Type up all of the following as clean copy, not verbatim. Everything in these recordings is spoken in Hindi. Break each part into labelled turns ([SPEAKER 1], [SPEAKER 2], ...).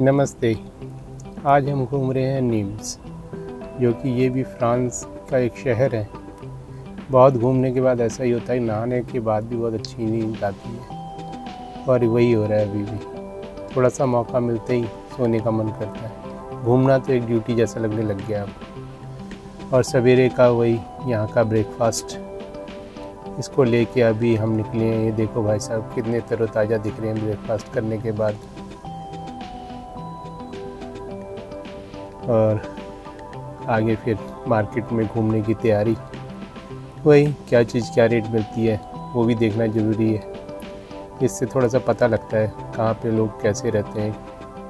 [SPEAKER 1] नमस्ते। आज हम घूम रहे हैं नीम्स, जो कि ये भी फ्रांस का एक शहर है। बहुत घूमने के बाद ऐसा ही होता है, नहाने के बाद भी बहुत अच्छी नींद आती है और वही हो रहा है अभी भी। थोड़ा सा मौका मिलते ही सोने का मन करता है। घूमना तो एक ड्यूटी जैसा लगने लग गया अब। और सवेरे का वही यहाँ का ब्रेकफास्ट, इसको लेके अभी हम निकले हैं। ये देखो भाई साहब कितने तरोताज़ा दिख रहे हैं ब्रेकफास्ट करने के बाद। और आगे फिर मार्केट में घूमने की तैयारी। वही क्या चीज़ क्या रेट मिलती है वो भी देखना ज़रूरी है। इससे थोड़ा सा पता लगता है कहाँ पे लोग कैसे रहते हैं,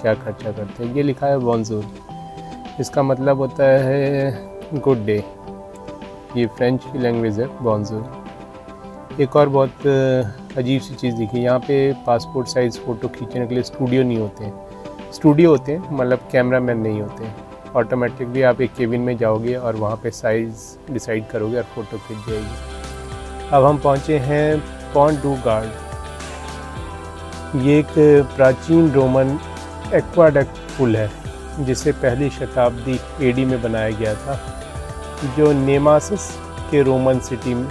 [SPEAKER 1] क्या खर्चा करते हैं। ये लिखा है बोनजोर, इसका मतलब होता है गुड डे। ये फ्रेंच की लैंग्वेज है बोनजोर। एक और बहुत अजीब सी चीज़ दिखी, यहाँ पे पासपोर्ट साइज़ फ़ोटो खींचने के लिए स्टूडियो नहीं होते हैं। स्टूडियो होते हैं मतलब कैमरा मैन नहीं होते हैं। ऑटोमेटिकली आप एक केबिन में जाओगे और वहाँ पे साइज़ डिसाइड करोगे और फ़ोटो खींच जाएगी। अब हम पहुँचे हैं पॉन्ट डू गार्ड। ये एक प्राचीन रोमन एक्वाडक्ट पुल है, जिसे पहली शताब्दी एडी में बनाया गया था, जो नेमासस के रोमन सिटी में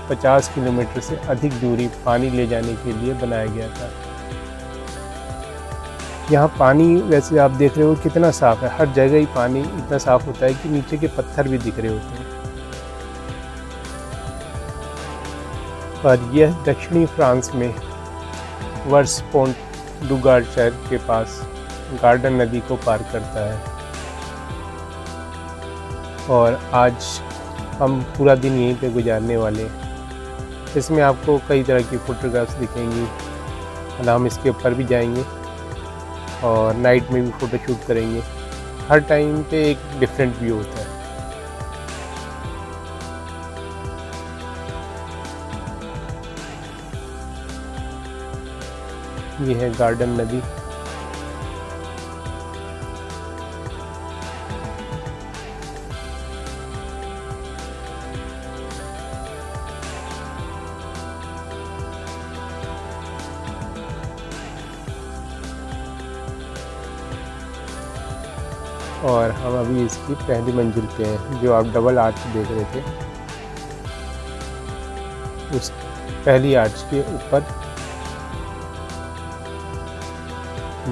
[SPEAKER 1] 50 किलोमीटर से अधिक दूरी पानी ले जाने के लिए बनाया गया था। यहाँ पानी वैसे आप देख रहे हो कितना साफ़ है, हर जगह ही पानी इतना साफ़ होता है कि नीचे के पत्थर भी दिख रहे होते हैं। और यह दक्षिणी फ्रांस में वर्स पॉन्ट डू गार्ड शहर के पास गार्डन नदी को पार करता है। और आज हम पूरा दिन यहीं पे गुजारने वाले हैं। इसमें आपको कई तरह की फ़ोटोग्राफ्स दिखेंगी और हम इसके ऊपर भी जाएंगे और नाइट में भी फ़ोटो शूट करेंगे। हर टाइम पे एक डिफरेंट व्यू होता है। ये है गार्डन नदी। और हम अभी इसकी पहली मंजिल पे हैं, जो आप डबल आर्च देख रहे थे, उस पहली आर्च के ऊपर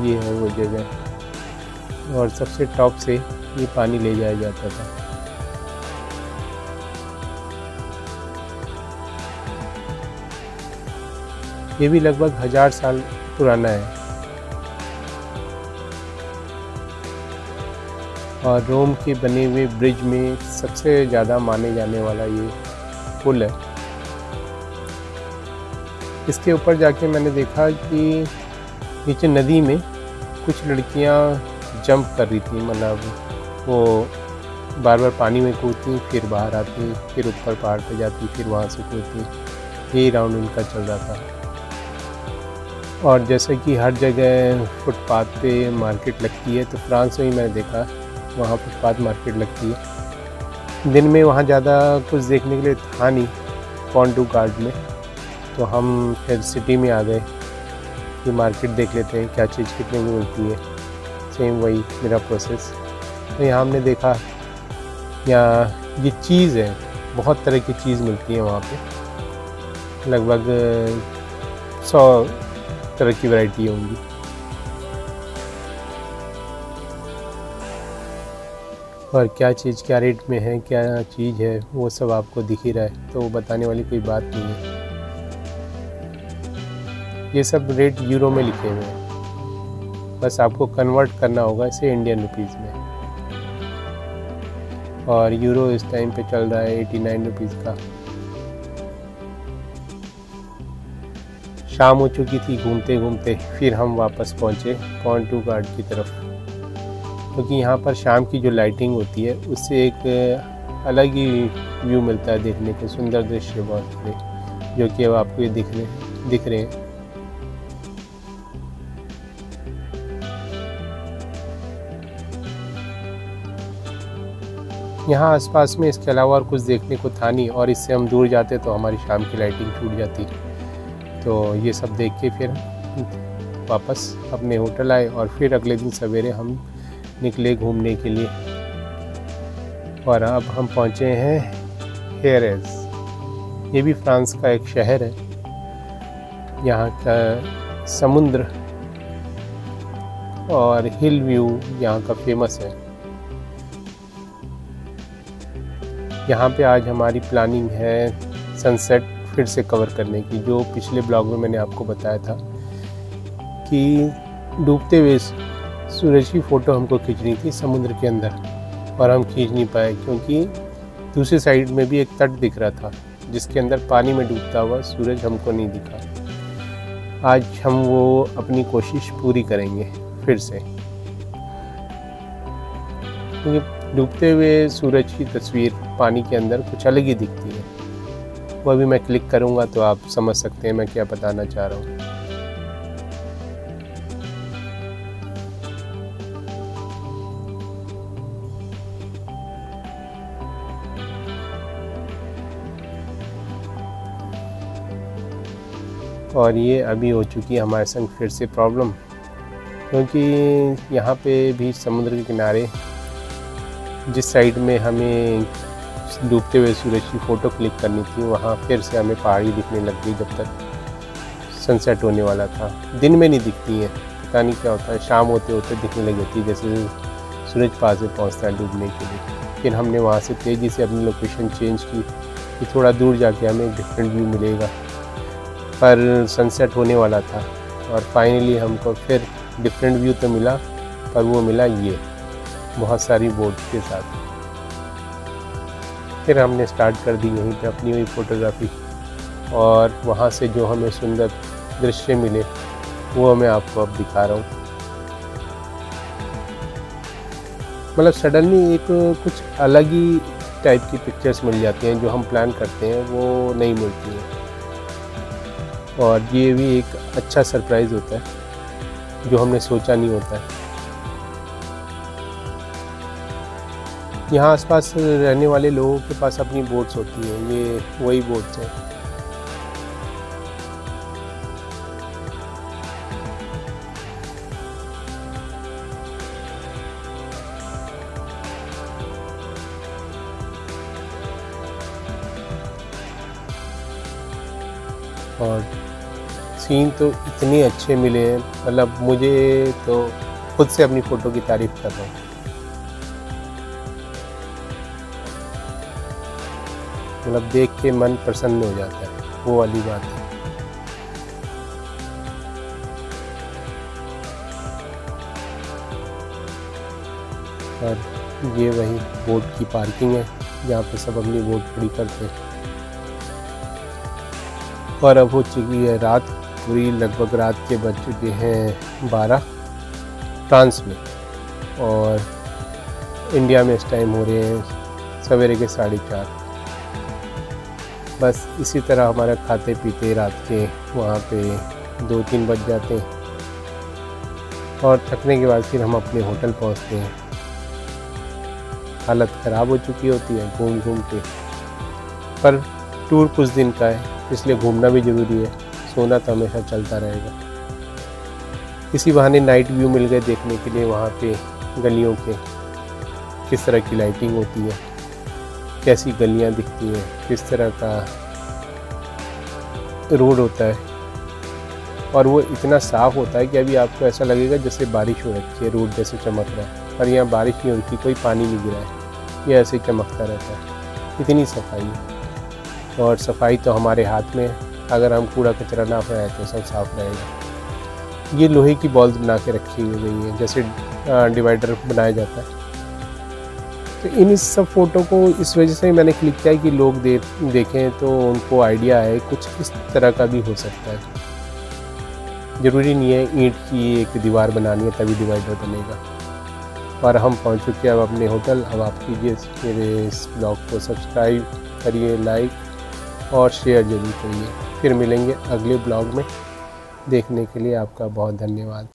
[SPEAKER 1] ये है वो जगह। और सबसे टॉप से ये पानी ले जाया जाता था। ये भी लगभग 1000 साल पुराना है। और रोम के बने हुए ब्रिज में सबसे ज़्यादा माने जाने वाला ये पुल है। इसके ऊपर जाके मैंने देखा कि नीचे नदी में कुछ लड़कियां जंप कर रही थी, मतलब वो बार बार पानी में कूदती, फिर बाहर आती, फिर ऊपर पहाड़ पे जाती, फिर वहाँ से कूदती। यही राउंड उनका चल रहा था। और जैसे कि हर जगह फुटपाथ पे मार्केट लगती है, तो फ्रांस में ही मैंने देखा वहाँ फुटपाथ मार्केट लगती है। दिन में वहाँ ज़्यादा कुछ देखने के लिए था नहीं पॉन्ट डू गार्ड में, तो हम फिर सिटी में आ गए कि मार्केट देख लेते हैं क्या चीज़ कितने में मिलती है। सेम वही मेरा प्रोसेस। तो यहाँ हमने देखा, यहाँ ये चीज़ है, बहुत तरह की चीज़ मिलती है वहाँ पे। लगभग 100 तरह की वैरायटी होंगी। और क्या चीज़ क्या रेट में है, क्या चीज़ है, वो सब आपको दिख ही रहा है, तो वो बताने वाली कोई बात नहीं है। ये सब रेट यूरो में लिखे हुए हैं, बस आपको कन्वर्ट करना होगा इसे इंडियन रुपीज़ में। और यूरो इस टाइम पे चल रहा है 89 रुपीज़ का। शाम हो चुकी थी घूमते घूमते, फिर हम वापस पहुँचे पॉन्ट डू गार्ड की तरफ, क्योंकि यहाँ पर शाम की जो लाइटिंग होती है उससे एक अलग ही व्यू मिलता है देखने के। सुंदर दृश्य बहुत सारे, जो कि अब आपको ये दिख रहे हैं। यहाँ आसपास में इसके अलावा और कुछ देखने को था नहीं, और इससे हम दूर जाते तो हमारी शाम की लाइटिंग छूट जाती। तो ये सब देख के फिर वापस अपने होटल आए और फिर अगले दिन सवेरे हम निकले घूमने के लिए। और अब हम पहुँचे हैं हेरेज। ये भी फ्रांस का एक शहर है। यहाँ का समुद्र और हिल व्यू यहाँ का फेमस है। यहाँ पे आज हमारी प्लानिंग है सनसेट फिर से कवर करने की, जो पिछले ब्लॉग में मैंने आपको बताया था कि डूबते हुए सूरज की फ़ोटो हमको खींचनी थी समुद्र के अंदर, और हम खींच नहीं पाए क्योंकि दूसरी साइड में भी एक तट दिख रहा था जिसके अंदर पानी में डूबता हुआ सूरज हमको नहीं दिखा। आज हम वो अपनी कोशिश पूरी करेंगे फिर से, क्योंकि डूबते हुए सूरज की तस्वीर पानी के अंदर कुछ अलग ही दिखती है। वो अभी मैं क्लिक करूँगा तो आप समझ सकते हैं मैं क्या बताना चाह रहा हूँ। और ये अभी हो चुकी है हमारे संग फिर से प्रॉब्लम, क्योंकि यहाँ पे भी समुद्र के किनारे जिस साइड में हमें डूबते हुए सूरज की फ़ोटो क्लिक करनी थी वहाँ फिर से हमें पहाड़ी दिखने लग गई जब तक सनसेट होने वाला था। दिन में नहीं दिखती हैं, पता नहीं क्या होता है, शाम होते होते दिखने लग जाती है जैसे सूरज पास में पहुँचता है डूबने के लिए। फिर हमने वहाँ से तेज़ी से अपनी लोकेशन चेंज की कि थोड़ा दूर जाके हमें एक डिफरेंट व्यू मिलेगा, पर सनसेट होने वाला था और फाइनली हमको फिर डिफरेंट व्यू तो मिला, पर वो मिला ये बहुत सारी बोट के साथ। फिर हमने स्टार्ट कर दी यहीं पे अपनी हुई फ़ोटोग्राफी, और वहाँ से जो हमें सुंदर दृश्य मिले वो मैं आपको अब दिखा रहा हूँ। मतलब सडनली एक कुछ अलग ही टाइप की पिक्चर्स मिल जाती हैं, जो हम प्लान करते हैं वो नहीं मिलती हैं। और ये भी एक अच्छा सरप्राइज़ होता है जो हमने सोचा नहीं होता है। यहाँ आसपास रहने वाले लोगों के पास अपनी बोट्स होती हैं, ये वही बोट्स हैं। और सीन तो इतने अच्छे मिले हैं, मतलब मुझे तो खुद से अपनी फ़ोटो की तारीफ़ कर रहा हूँ। मतलब देख के मन प्रसन्न हो जाता है, वो वाली बात है। और ये वही बोट की पार्किंग है जहाँ पे सब अपनी बोट खड़ी करते हैं। और अब हो चुकी है रात, पूरी लगभग रात के बज चुके हैं 12 फ्रांस में, और इंडिया में इस टाइम हो रहे हैं सवेरे के 4:30। बस इसी तरह हमारा खाते पीते रात के वहाँ पे 2-3 बज जाते हैं, और थकने के बाद फिर हम अपने होटल पहुँचते हैं। हालत ख़राब हो चुकी होती है घूम घूम के, पर टूर कुछ दिन का है इसलिए घूमना भी ज़रूरी है, सोना तो हमेशा चलता रहेगा। इसी बहाने नाइट व्यू मिल गए देखने के लिए, वहाँ पे गलियों के किस तरह की लाइटिंग होती है, कैसी गलियाँ दिखती हैं, किस तरह का रोड होता है, और वो इतना साफ़ होता है कि अभी आपको ऐसा लगेगा जैसे बारिश हो रखी है, रोड जैसे चमक रहा है, पर यहाँ बारिश नहीं होती, कोई पानी नहीं गिरा है, ये ऐसे चमकता रहता है। इतनी सफाई है, और सफाई तो हमारे हाथ में है, अगर हम कूड़ा कचरा ना फैलाएं तो सब साफ़ रहेगा। ये लोहे की बॉल्स बना के रखी हुई गई है, जैसे डिवाइडर बनाया जाता है। तो इन सब फ़ोटो को इस वजह से मैंने क्लिक किया कि लोग देखें तो उनको आइडिया है कुछ इस तरह का भी हो सकता है। ज़रूरी नहीं है ईंट की एक दीवार बनानी है तभी डिवाइडर बनेगा। और हम पहुंच चुके हैं अब अपने होटल। अब आप कीजिए मेरे इस ब्लॉग को सब्सक्राइब करिए, लाइक और शेयर ज़रूर करिए। फिर मिलेंगे अगले ब्लॉग में। देखने के लिए आपका बहुत धन्यवाद।